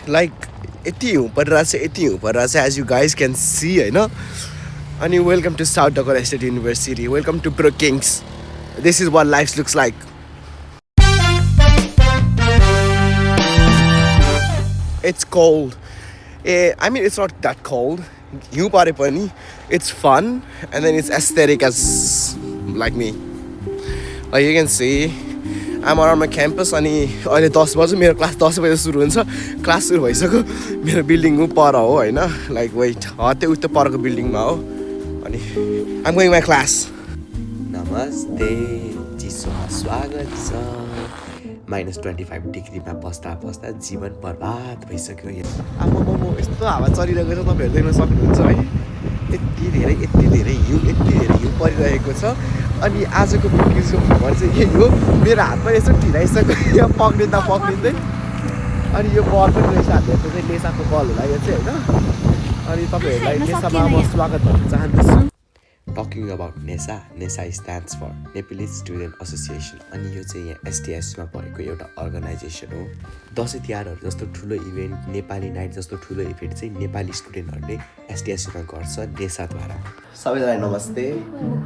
like यति हिउँ परिरहेको छ as you guys can see होइन अनि welcome to South Dakota State University welcome to Brookings this is what life looks like it's cold I mean it's not that cold हिउँ परे पनि it's fun and then it's aesthetic as like me like you can see I'm around my campus अनि अहिले 10 बज्यो मेरो class 10 बजे सुरु हुन्छ क्लास सुरु भइसक्यो मेरो बिल्डिङ पर हो होइन लाइक वेट त्यो उता परको बिल्डिङमा हो अनि I'm going my class नमस्ते चिसोमा स्वागत छ -25 डिग्रीमा बस्दा बस्दा जीवन बर्बाद भइसक्यो आम्मामा यस्तो हावा चलिरहेको छ तपाईँहरू देख्न सक्नुहुन्छ है यति धेरै हिउँ परिरहेको छ अनि आजको बुकिजको खबर चाहिँ यही हो मेरो हातमा यसो ढिलाइसक्यो यहाँ पक्रिँदै अनि यो बल पनि रहेछ हामीहरूको चाहिँ नेसाको बल होला यो चाहिँ होइन अनि तपाईँहरूलाई नेसामा म स्वागत भन्न चाहन्छु talking about NESA stands for Nepali student association अनि यो चाहिँ यहाँ एसटिएसमा भएको एउटा अर्गनाइजेसन हो दसैँ तिहारहरू जस्तो ठुलो इभेन्ट नेपाली नाइट जस्तो ठुलो इभेन्ट चाहिँ नेपाली स्टुडेन्टहरूले एसटिएसमा गर्छ नेसाद्वारा सबैजनालाई नमस्ते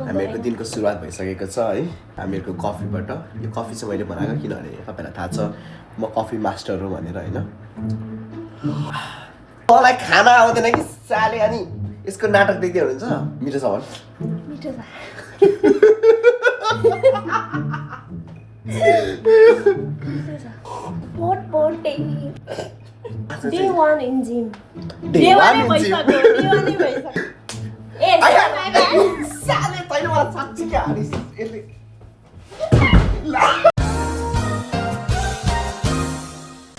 हामीहरूको दिनको सुरुवात भइसकेको छ है हामीहरूको कफीबाट यो कफी चाहिँ मैले बनाएको किनभने तपाईँलाई थाहा छ म कफी मास्टर हो भनेर होइन मलाई खाना आउँदैन कि साले अनि यसको नाटक देख्दै हुनुहुन्छ मिठो छ मिठो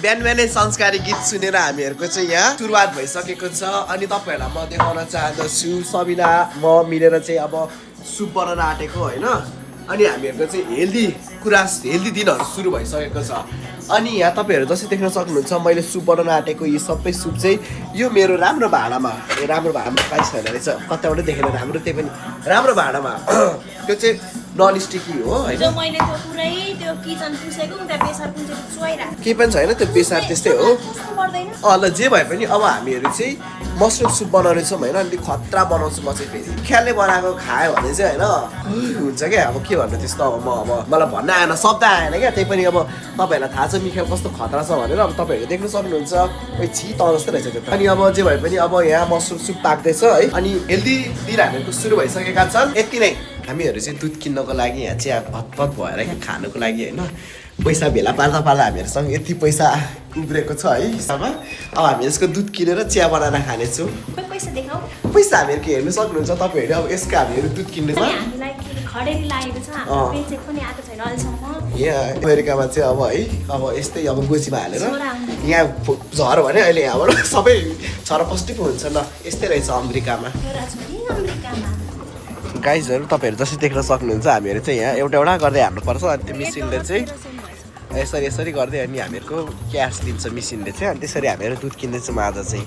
बिहानै संस्कारी गीत सुनेर हामीहरूको चाहिँ यहाँ सुरुवात भइसकेको छ अनि तपाईँहरूलाई म देखाउन चाहन्छु सबिना म मिलेर चाहिँ अब सुप बनाउन आँटेको होइन अनि हामीहरूको चाहिँ हेल्दी दिनहरू सुरु भइसकेको छ अनि यहाँ तपाईँहरू जसरी देख्न सक्नुहुन्छ मैले सुप बनाउन आँटेको यी सबै सुप चाहिँ यो मेरो राम्रो भाँडामा काहीँ छैन रहेछ कताबाट देखेर राम्रो त्यही पनि राम्रो भाँडामा त्यो चाहिँ नन स्टिकी हो होइन केही पनि छैन त्यो बेसार त्यस्तै हो ल जे भए पनि अब हामीहरू चाहिँ मसरुम सुप बनाउनेछौँ होइन अनि खतरा बनाउँछु म चाहिँ फेरि ख्यालले बनाएको खायो भने चाहिँ होइन हुन्छ क्या अब के भन्नु त्यस्तो अब मलाई भन्न आएन शब्द आएन क्या त्यही पनि अब तपाईँहरूलाई थाहा छ मिखेल कस्तो खतरा छ भनेर अब तपाईँहरू देख्न सक्नुहुन्छ ओइ छि त जस्तो रहेछ त्यो अनि अब जे भए पनि अब यहाँ मसरुम सुप पाक्दैछ है अनि हेल्दी दिन हामीहरूको सुरु भइसकेका छन् यति नै हामीहरू चाहिँ दुध किन्नको लागि यहाँ चाहिँ भतभत भएर क्या खानुको लागि होइन पैसा भेला पार्दा हामीहरूसँग यति पैसा उब्रेको छ है हिसाबमा अब हामी यसको दुध किनेर चिया बनाएर खानेछौँ पैसा हामीहरूको हेर्नु सक्नुहुन्छ तपाईँहरू अब यसको हामीहरू दुध किन्नेछौँ यहाँ अमेरिकामा चाहिँ अब है अब यस्तै अब गोजीमा हालेर यहाँ झर भने अहिले यहाँबाट सबै छरपष्टि पो हुन्छ ल यस्तै रहेछ अमेरिकामा गाइजहरू तपाईँहरू जसरी देख्न सक्नुहुन्छ हामीहरू चाहिँ यहाँ एउटा गर्दै हाल्नुपर्छ अनि त्यो मिसिनले चाहिँ यसरी गर्दै अनि हामीहरूको क्यास दिन्छ मिसिनले चाहिँ अनि त्यसरी हामीहरू दुध किन्दैछौँ आज चाहिँ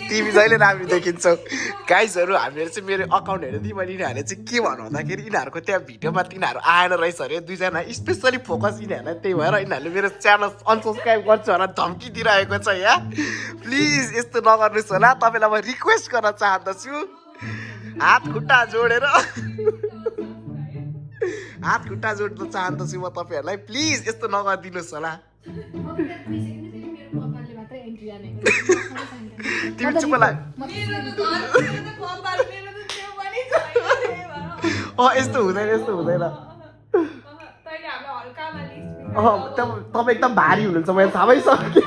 तिमी जहिले राम्रो देखिन्छौ गाइजहरू हामीहरू चाहिँ मेरो अकाउन्ट हेर्दै मैले यिनीहरूले चाहिँ के भन्नु भन्दाखेरि यिनीहरूको त्यहाँ भिडियोमा तिनीहरू आएन रहेछ अरे दुईजना स्पेसली फोकस यिनीहरूलाई त्यही भएर यिनीहरूले मेरो च्यानल अनसब्सक्राइब गर्छ होला धम्की दिइरहेको छ यहाँ प्लिज यस्तो नगर्नुहोस् होला तपाईँलाई म रिक्वेस्ट गर्न चाहँदछु हात खुट्टा जोड्न चाहन्छु म तपाईँहरूलाई प्लिज यस्तो नगरिदिनुहोस् होला तिमी चुप लाग यस्तो हुँदैन तपाईँ एकदम भारी हुनुहुन्छ मैले थाहा भइसक्यो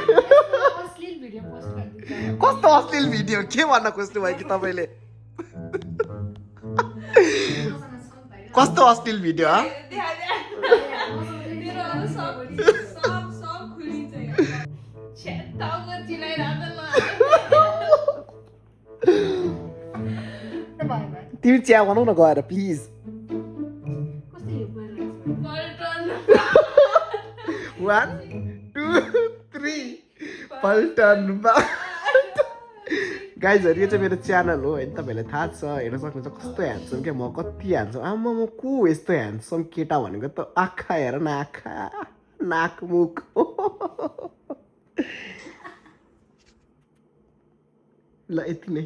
कस्तो अश्लील भिडियो के भन्न खोज्नु भयो कि तपाईँले कस्तो अश्लील भिडियो तिमी चिया बनाऊ न गएर प्लिज 1 2 3 पल्टन गाइजहरू यो चाहिँ मेरो च्यानल हो होइन तपाईँहरूलाई थाहा छ हेर्न सक्नुहुन्छ कस्तो ह्यान्डसम क्या म कति ह्यान्डसम आमा म को यस्तो ह्यान्डसम केटा भनेको त आँखा हेर न आँखा नाक मुख ल यति नै